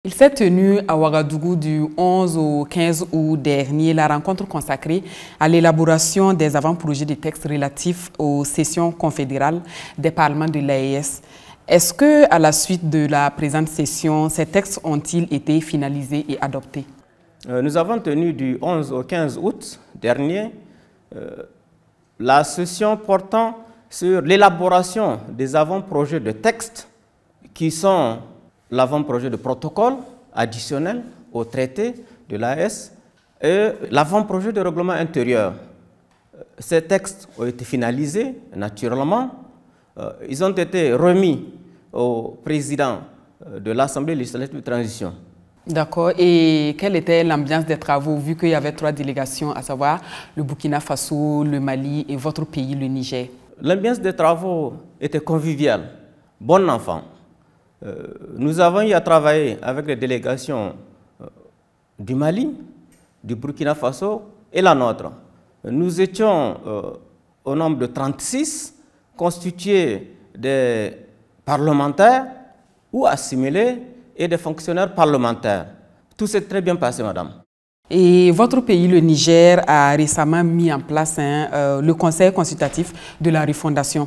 Il s'est tenu à Ouagadougou du 11 au 15 août dernier la rencontre consacrée à l'élaboration des avant-projets de textes relatifs aux sessions confédérales des parlements de l'AES. Est-ce que, à la suite de la présente session, ces textes ont-ils été finalisés et adoptés? Nous avons tenu du 11 au 15 août dernier la session portant sur l'élaboration des avant-projets de textes qui sont l'avant-projet de protocole additionnel au traité de l'AES et l'avant-projet de règlement intérieur. Ces textes ont été finalisés naturellement. Ils ont été remis au président de l'Assemblée législative de transition. D'accord. Et quelle était l'ambiance des travaux, vu qu'il y avait 3 délégations, à savoir le Burkina Faso, le Mali et votre pays, le Niger? L'ambiance des travaux était conviviale, bon enfant. Nous avons eu à travailler avec les délégations du Mali, du Burkina Faso et la nôtre. Nous étions au nombre de 36, constitués des parlementaires ou assimilés et des fonctionnaires parlementaires. Tout s'est très bien passé, madame. Et votre pays, le Niger, a récemment mis en place le Conseil consultatif de la refondation.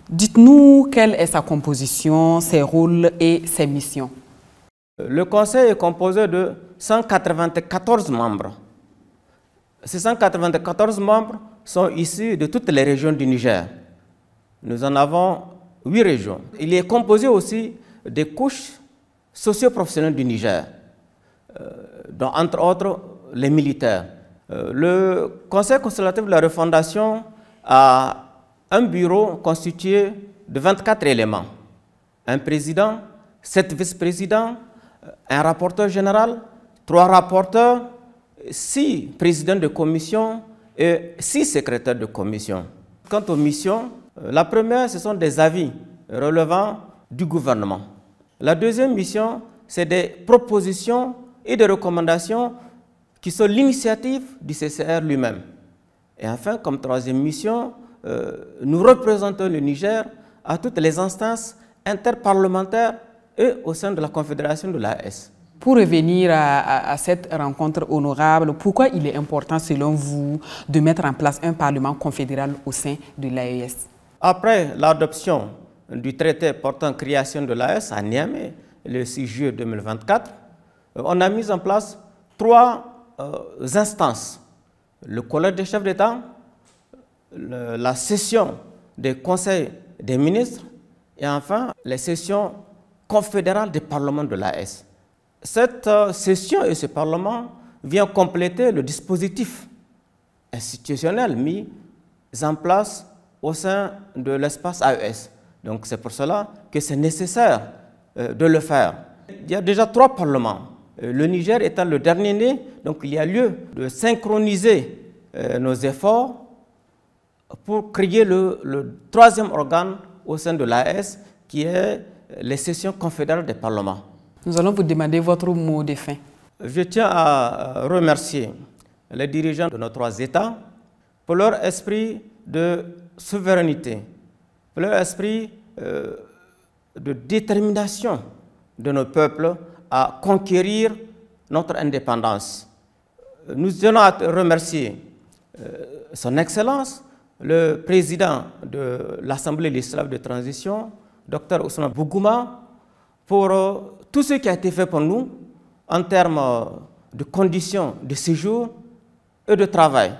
Dites-nous quelle est sa composition, ses rôles et ses missions. Le Conseil est composé de 194 membres. Ces 194 membres sont issus de toutes les régions du Niger. Nous en avons 8 régions. Il est composé aussi des couches socio-professionnelles du Niger, dont entre autres les militaires. Le Conseil consultatif de la refondation a un bureau constitué de 24 éléments. Un président, 7 vice-présidents, un rapporteur général, 3 rapporteurs, 6 présidents de commission et 6 secrétaires de commission. Quant aux missions, la première, ce sont des avis relevant du gouvernement. La deuxième mission, c'est des propositions et des recommandations qui sont l'initiative du CCR lui-même. Et enfin, comme troisième mission, nous représentons le Niger à toutes les instances interparlementaires et au sein de la Confédération de l'AES. Pour revenir à cette rencontre honorable, pourquoi il est important selon vous de mettre en place un parlement confédéral au sein de l'AES? Après l'adoption du traité portant création de l'AES à Niamey, le 6 juillet 2024, on a mis en place 3 instances. Le collège des chefs d'État, la session des conseils des ministres et enfin les sessions confédérales des parlements de l'AES. Cette session et ce parlement vient compléter le dispositif institutionnel mis en place au sein de l'espace AES. Donc c'est pour cela que c'est nécessaire de le faire. Il y a déjà 3 parlements. Le Niger étant le dernier né, donc il y a lieu de synchroniser nos efforts pour créer le 3e organe au sein de l'AES, qui est les sessions confédérales des parlements. Nous allons vous demander votre mot de fin. Je tiens à remercier les dirigeants de nos 3 États pour leur esprit de souveraineté, pour leur esprit de détermination de nos peuples à conquérir notre indépendance. Nous tenons à remercier son Excellence, le président de l'Assemblée législative de transition, Dr Ousmane Bougouma, pour tout ce qui a été fait pour nous en termes de conditions de séjour et de travail.